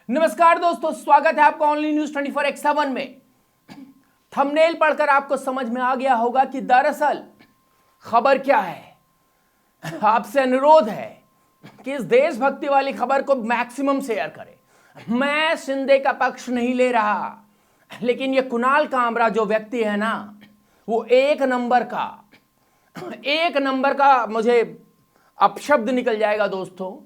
नमस्कार दोस्तों, स्वागत है आपका ऑनलाइन न्यूज 24x7 में। थंबनेल पढ़कर आपको समझ में आ गया होगा कि दरअसल खबर क्या है। आपसे अनुरोध है कि इस देशभक्ति वाली खबर को मैक्सिमम शेयर करें। मैं शिंदे का पक्ष नहीं ले रहा, लेकिन ये कुणाल कामरा जो व्यक्ति है ना, वो एक नंबर का मुझे अपशब्द निकल जाएगा दोस्तों,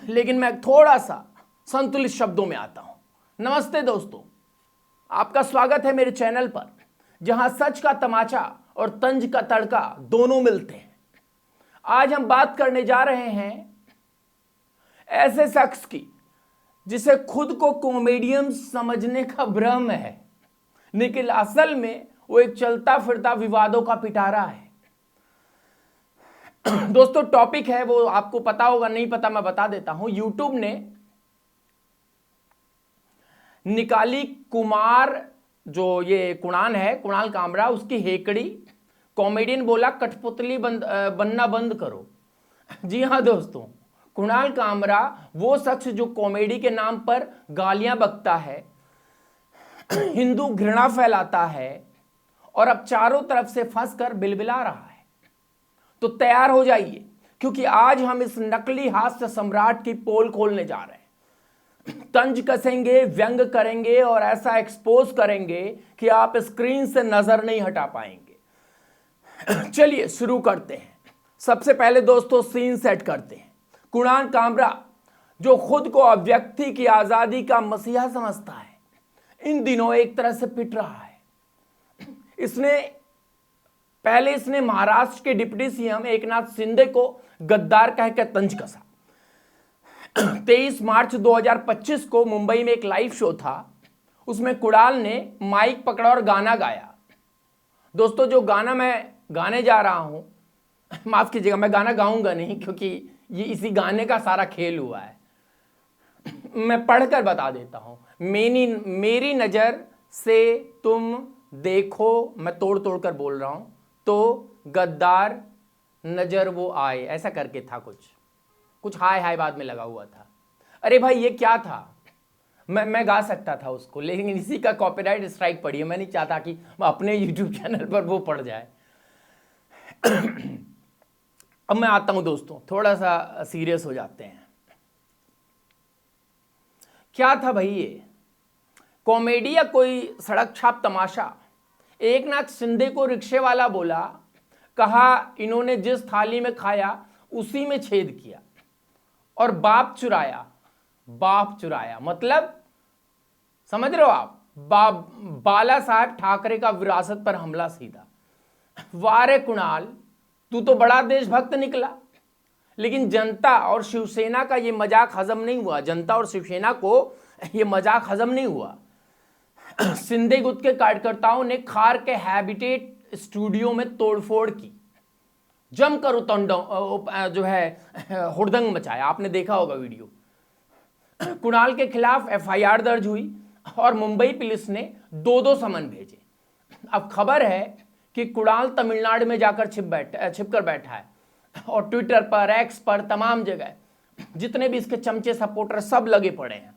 लेकिन मैं थोड़ा सा संतुलित शब्दों में आता हूं। नमस्ते दोस्तों, आपका स्वागत है मेरे चैनल पर, जहां सच का तमाचा और तंज का तड़का दोनों मिलते हैं। आज हम बात करने जा रहे हैं ऐसे शख्स की जिसे खुद को कॉमेडियन समझने का भ्रम है, लेकिन असल में वो एक चलता फिरता विवादों का पिटारा है। दोस्तों टॉपिक है, वो आपको पता होगा, नहीं पता मैं बता देता हूं। यूट्यूब ने निकाली कुमार, जो ये कुणाल है, कुणाल कामरा, उसकी हेकड़ी। कॉमेडियन बोला कठपुतली बनना बंद करो। जी हाँ दोस्तों, कुणाल कामरा वो शख्स जो कॉमेडी के नाम पर गालियां बकता है, हिंदू घृणा फैलाता है और अब चारों तरफ से फंस कर बिलबिला रहा है। तो तैयार हो जाइए, क्योंकि आज हम इस नकली हास्य सम्राट की पोल खोलने जा रहे हैं। तंज कसेंगे, व्यंग करेंगे और ऐसा एक्सपोज करेंगे कि आप स्क्रीन से नजर नहीं हटा पाएंगे। चलिए शुरू करते हैं। सबसे पहले दोस्तों सीन सेट करते हैं। कुणाल कामरा जो खुद को अभिव्यक्ति की आजादी का मसीहा समझता है, इन दिनों एक तरह से पिट रहा है। इसने महाराष्ट्र के डिप्टी सीएम एकनाथ शिंदे को गद्दार कहकर तंज कसा। 23 मार्च 2025 को मुंबई में एक लाइव शो था, उसमें कुणाल ने माइक पकड़ा और गाना गाया। दोस्तों जो गाना मैं गाने जा रहा हूं, माफ कीजिएगा, मैं गाना गाऊंगा नहीं, क्योंकि ये इसी गाने का सारा खेल हुआ है। मैं पढ़कर बता देता हूं। मेरी नजर से तुम देखो, मैं तोड़ तोड़ कर बोल रहा हूं, तो गद्दार नजर वो आए, ऐसा करके था कुछ हाय बाद में लगा हुआ था। अरे भाई ये क्या था, मैं गा सकता था उसको, लेकिन इसी का कॉपीराइट स्ट्राइक पड़ी है। मैं नहीं चाहता कि अपने यूट्यूब चैनल पर वो पड़ जाए। अब मैं आता हूं दोस्तों, थोड़ा सा सीरियस हो जाते हैं। क्या था भाई ये, कॉमेडी या कोई सड़क छाप तमाशा? एकनाथ शिंदे को रिक्शे वाला बोला, कहा इन्होंने जिस थाली में खाया उसी में छेद किया, और बाप चुराया मतलब समझ रहे हो आप, बाला साहब ठाकरे का विरासत पर हमला सीधा। वारे कुणाल, तू तो बड़ा देशभक्त निकला, लेकिन जनता और शिवसेना का ये मजाक हजम नहीं हुआ। जनता और शिवसेना को ये मजाक हजम नहीं हुआ। शिंदे गुट के कार्यकर्ताओं ने खार के हैबिटेट स्टूडियो में तोड़फोड़ की, जमकर जो है हुड़दंग मचाया। आपने देखा होगा वीडियो। कुणाल के खिलाफ एफआईआर दर्ज हुई और मुंबई पुलिस ने 2 समन भेजे। अब खबर है कि कुणाल तमिलनाडु में जाकर छिपकर बैठा है, और ट्विटर पर, एक्स पर, तमाम जगह जितने भी इसके चमचे सपोर्टर सब लगे पड़े हैं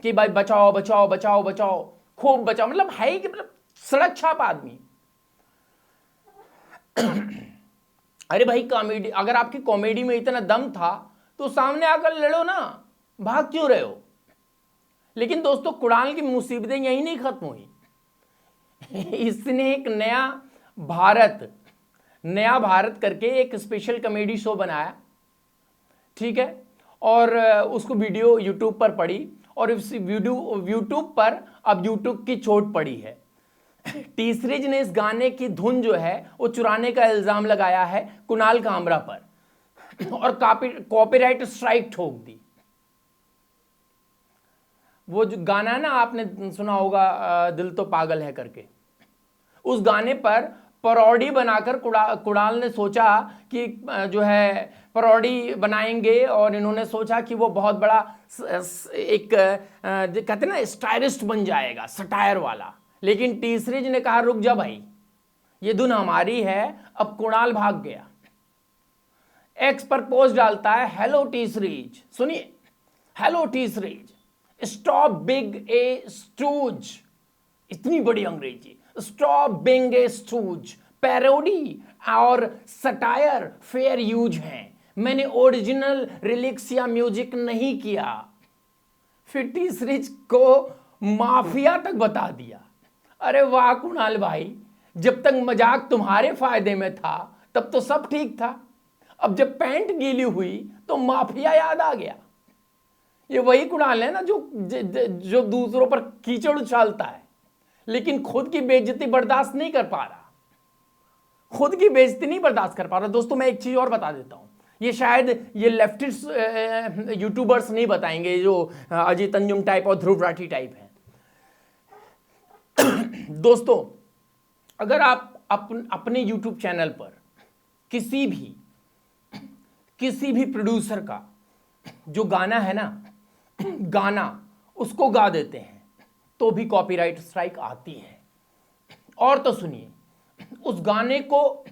कि भाई बचाओ बचाओ बचाओ बचाओ, खूब बचाओ। मतलब है कि मतलब सड़क छाप आदमी। अरे भाई कॉमेडी, अगर आपकी कॉमेडी में इतना दम था तो सामने आकर लड़ो ना, भाग क्यों रहे हो? लेकिन दोस्तों कुणाल की मुसीबतें यही नहीं खत्म हुई। इसने एक नया भारत करके एक स्पेशल कॉमेडी शो बनाया, ठीक है, और उसको वीडियो यूट्यूब पर पड़ी, और इस यूट्यूब पर अब यूट्यूब की चोट पड़ी है। टी-सीरीज ने इस गाने की धुन जो है वो चुराने का इल्जाम लगाया है कुणाल कामरा पर, और कॉपीराइट स्ट्राइक ठोक दी। वो जो गाना है ना, आपने सुना होगा, दिल तो पागल है करके, उस गाने पर पैरोडी बनाकर कुणाल ने सोचा कि जो है पैरोडी बनाएंगे, और इन्होंने सोचा कि वो बहुत बड़ा एक कहते हैं ना स्टाइलिस्ट बन जाएगा, सटायर वाला। लेकिन टी-सीरीज ने कहा रुक जा भाई, ये धुन हमारी है। अब कुणाल भाग गया, एक्स पर पोस्ट डालता है, हेलो टी-सीरीज, सुनिए, हेलो टी-सीरीज, स्टॉप बिग ए स्टूज, इतनी बड़ी अंग्रेजी, स्टॉप बिंग ए स्टूज। पैरोडी और सटायर फेयर यूज हैं, मैंने ओरिजिनल लिरिक्स या म्यूजिक नहीं किया। फिर टी-सीरीज को माफिया तक बता दिया। अरे वाह कुणाल भाई, जब तक मजाक तुम्हारे फायदे में था तब तो सब ठीक था, अब जब पैंट गीली हुई तो माफिया याद आ गया। ये वही कुणाल है ना जो दूसरों पर कीचड़ उछालता है लेकिन खुद की बेइज्जती बर्दाश्त नहीं कर पा रहा, खुद की बेइज्जती नहीं बर्दाश्त कर पा रहा। दोस्तों मैं एक चीज और बता देता हूं, ये शायद ये लेफ्टिस्ट यूट्यूबर्स नहीं बताएंगे जो अजीत अंजुम टाइप और ध्रुव राठी टाइप हैं। दोस्तों अगर आप अपने यूट्यूब चैनल पर किसी भी प्रोड्यूसर का जो गाना है ना, गाना उसको गा देते हैं तो भी कॉपीराइट स्ट्राइक आती है। और तो सुनिए, उस गाने को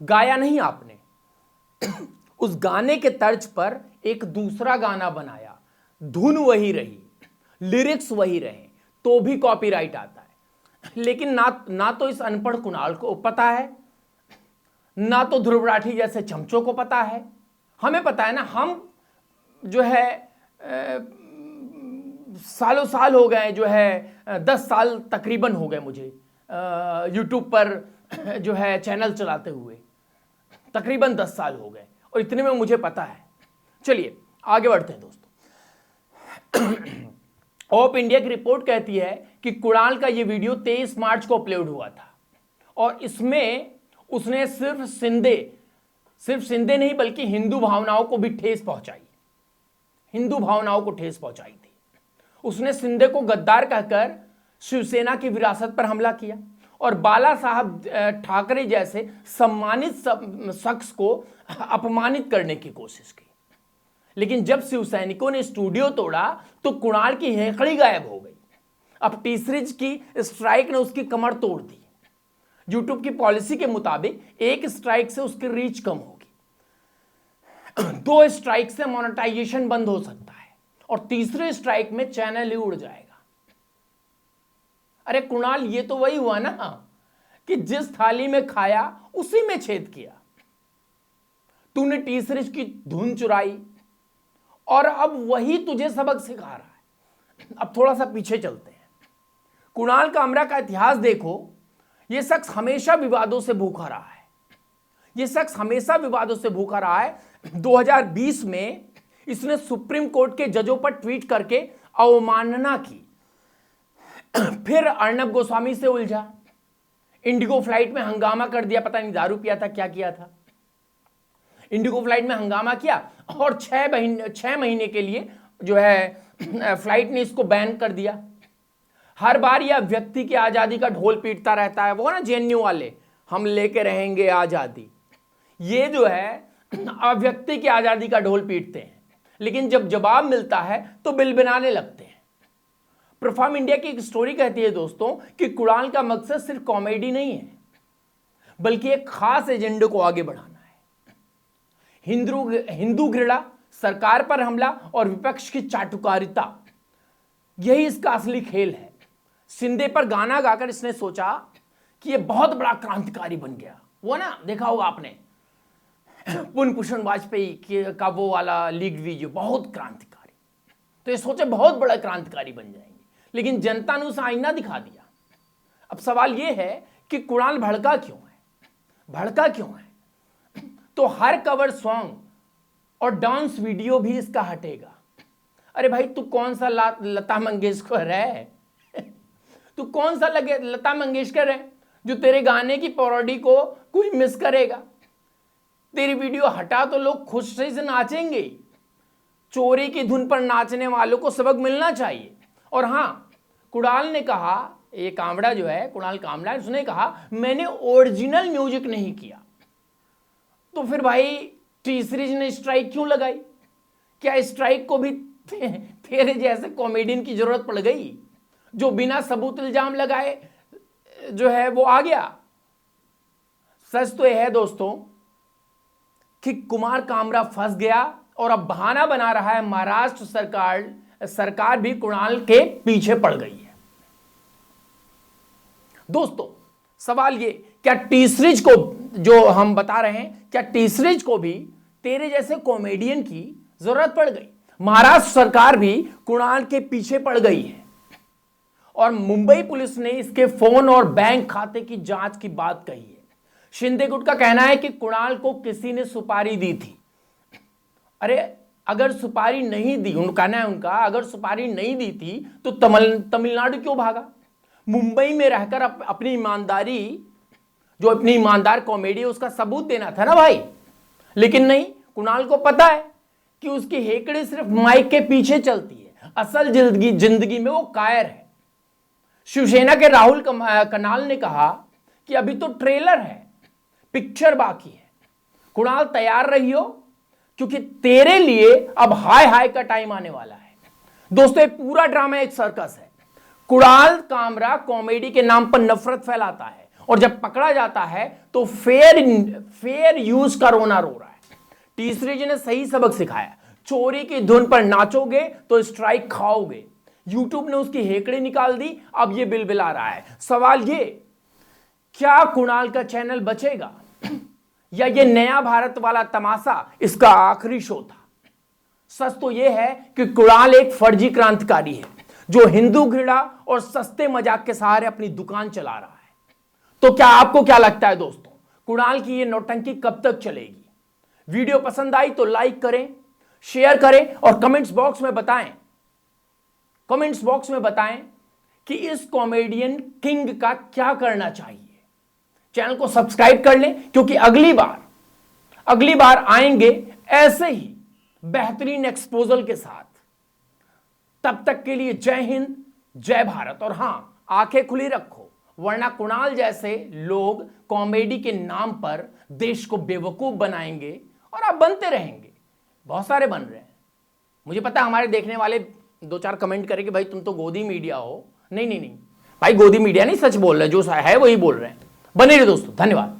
गाया नहीं आपने, उस गाने के तर्ज पर एक दूसरा गाना बनाया, धुन वही रही, लिरिक्स वही रहे, तो भी कॉपीराइट आता है। लेकिन ना तो इस अनपढ़ कुणाल को पता है, ना तो ध्रुव राठी जैसे चमचों को पता है। हमें पता है ना, हम जो है सालों साल हो गए, जो है 10 साल तकरीबन हो गए मुझे यूट्यूब पर जो है चैनल चलाते हुए, तकरीबन 10 साल हो गए और इतने में मुझे पता है। चलिए आगे बढ़ते हैं दोस्तों। ऑप इंडिया की रिपोर्ट कहती है कि कुणाल का यह वीडियो 23 मार्च को अपलोड हुआ था और इसमें उसने सिर्फ सिंधे नहीं बल्कि हिंदू भावनाओं को भी ठेस पहुंचाई, हिंदू भावनाओं को ठेस पहुंचाई थी। उसने सिंधे को गद्दार कहकर शिवसेना की विरासत पर हमला किया और बाला साहब ठाकरे जैसे सम्मानित शख्स को अपमानित करने की कोशिश की। लेकिन जब शिव सैनिकों ने स्टूडियो तोड़ा तो कुणाल की हेकड़ी गायब हो गई। अब टी-सीरीज की स्ट्राइक ने उसकी कमर तोड़ दी। यूट्यूब की पॉलिसी के मुताबिक एक स्ट्राइक से उसकी रीच कम होगी, 2 स्ट्राइक से मोनेटाइजेशन बंद हो सकता है और तीसरे स्ट्राइक में चैनल ही उड़ जाएगा। अरे कुणाल, ये तो वही हुआ ना कि जिस थाली में खाया उसी में छेद किया। तूने टी-सीरीज की धुन चुराई और अब वही तुझे सबक सिखा रहा है। अब थोड़ा सा पीछे चलते हैं। कुणाल कामरा का इतिहास देखो, यह शख्स हमेशा विवादों से भूखा रहा है। यह शख्स हमेशा विवादों से भूखा रहा है। 2020 में इसने सुप्रीम कोर्ट के जजों पर ट्वीट करके अवमानना की, फिर अर्नब गोस्वामी से उलझा, इंडिगो फ्लाइट में हंगामा कर दिया, पता नहीं दारू पिया था क्या किया था, इंडिगो फ्लाइट में हंगामा किया और 6 महीने के लिए जो है फ्लाइट ने इसको बैन कर दिया। हर बार यह व्यक्ति की आजादी का ढोल पीटता रहता है, वो ना जेएनयू वाले, हम लेके रहेंगे आजादी। ये जो है अव्यक्ति की आजादी का ढोल पीटते हैं, लेकिन जब जवाब मिलता है तो बिल बनाने लगते हैं। परफॉर्म इंडिया की एक स्टोरी कहती है दोस्तों कि कुणाल का मकसद सिर्फ कॉमेडी नहीं है बल्कि एक खास एजेंडे को आगे बढ़ाना है। हिंदू घृणा, सरकार पर हमला और विपक्ष की चाटुकारिता, यही इसका असली खेल है। सिंधे पर गाना गाकर इसने सोचा कि यह बहुत बड़ा क्रांतिकारी बन गया। वो ना देखा होगा आपने पुन पुष्पन वाजपेयी का वो वाला लीक्ड वीडियो, बहुत क्रांतिकारी। तो ये सोचे बहुत बड़ा क्रांतिकारी बन जाएंगे, लेकिन जनता ने उसे आईना दिखा दिया। अब सवाल यह है कि कुणाल भड़का क्यों है? तो हर कवर सॉन्ग और डांस वीडियो भी इसका हटेगा। अरे भाई, तू कौन सा लता मंगेशकर है? तू कौन सा लता मंगेशकर है जो तेरे गाने की पैरोडी को कोई मिस करेगा? तेरी वीडियो हटा तो लोग खुशी से नाचेंगे। चोरी की धुन पर नाचने वालों को सबक मिलना चाहिए। और हां, कुणाल ने कहा, ये कामड़ा जो है कुणाल कामड़ा, उसने कहा मैंने ओरिजिनल म्यूजिक नहीं किया। तो फिर भाई टी-सीरीज ने स्ट्राइक क्यों लगाई? क्या स्ट्राइक को भी तेरे जैसे कॉमेडियन की जरूरत पड़ गई जो बिना सबूत इल्जाम लगाए जो है वो आ गया? सच तो यह है दोस्तों कि कुमार कामरा फंस गया और अब बहाना बना रहा है महाराष्ट्र सरकार सरकार भी कुणाल के पीछे पड़ गई है। दोस्तों सवाल ये, क्या टी सीरीज को जो हम बता रहे हैं, क्या टी सीरीज को भी तेरे जैसे कॉमेडियन की जरूरत पड़ गई? महाराष्ट्र सरकार भी कुणाल के पीछे पड़ गई है और मुंबई पुलिस ने इसके फोन और बैंक खाते की जांच की बात कही है। शिंदे गुट का कहना है कि कुणाल को किसी ने सुपारी दी थी। अरे अगर सुपारी नहीं दी, कहना है उनका, अगर सुपारी नहीं दी थी तो तमिलनाडु क्यों भागा? मुंबई में रहकर अपनी ईमानदारी, जो अपनी ईमानदार कॉमेडी है उसका सबूत देना था ना भाई। लेकिन नहीं, कुणाल को पता है कि उसकी हेकड़ी सिर्फ माइक के पीछे चलती है, असल जिंदगी में वो कायर है। शिवसेना के राहुल कनाल ने कहा कि अभी तो ट्रेलर है, पिक्चर बाकी है। कुणाल तैयार रहियो, क्योंकि तेरे लिए अब हाय हाय का टाइम आने वाला है। दोस्तों एक पूरा ड्रामा एक सर्कस है। कुणाल कामरा कॉमेडी के नाम पर नफरत फैलाता है और जब पकड़ा जाता है तो फेयर यूज का रोना रो रहा है। टी सीरीज ने सही सबक सिखाया, चोरी की धुन पर नाचोगे तो स्ट्राइक खाओगे। यूट्यूब ने उसकी हेकड़ी निकाल दी, अब ये बिलबिला रहा है। सवाल ये, क्या कुणाल का चैनल बचेगा या ये नया भारत वाला तमाशा इसका आखिरी शो था? सच तो यह है कि कुणाल एक फर्जी क्रांतिकारी है जो हिंदू घृणा और सस्ते मजाक के सहारे अपनी दुकान चला रहा है। तो क्या आपको क्या लगता है दोस्तों, कुणाल की ये नौटंकी कब तक चलेगी? वीडियो पसंद आई तो लाइक करें, शेयर करें और कमेंट्स बॉक्स में बताएं कि इस कॉमेडियन किंग का क्या करना चाहिए। चैनल को सब्सक्राइब कर लें, क्योंकि अगली बार आएंगे ऐसे ही बेहतरीन एक्सपोजल के साथ। तब तक के लिए जय हिंद, जय भारत। और हां, आंखें खुली रखो, वरना कुणाल जैसे लोग कॉमेडी के नाम पर देश को बेवकूफ बनाएंगे और आप बनते रहेंगे। बहुत सारे बन रहे हैं, मुझे पता है। हमारे देखने वाले 2-4 कमेंट करेंगे भाई तुम तो गोदी मीडिया हो। नहीं भाई, गोदी मीडिया नहीं, सच बोल रहे हैं, जो है वही बोल रहे हैं। बने रहिए दोस्तों, धन्यवाद।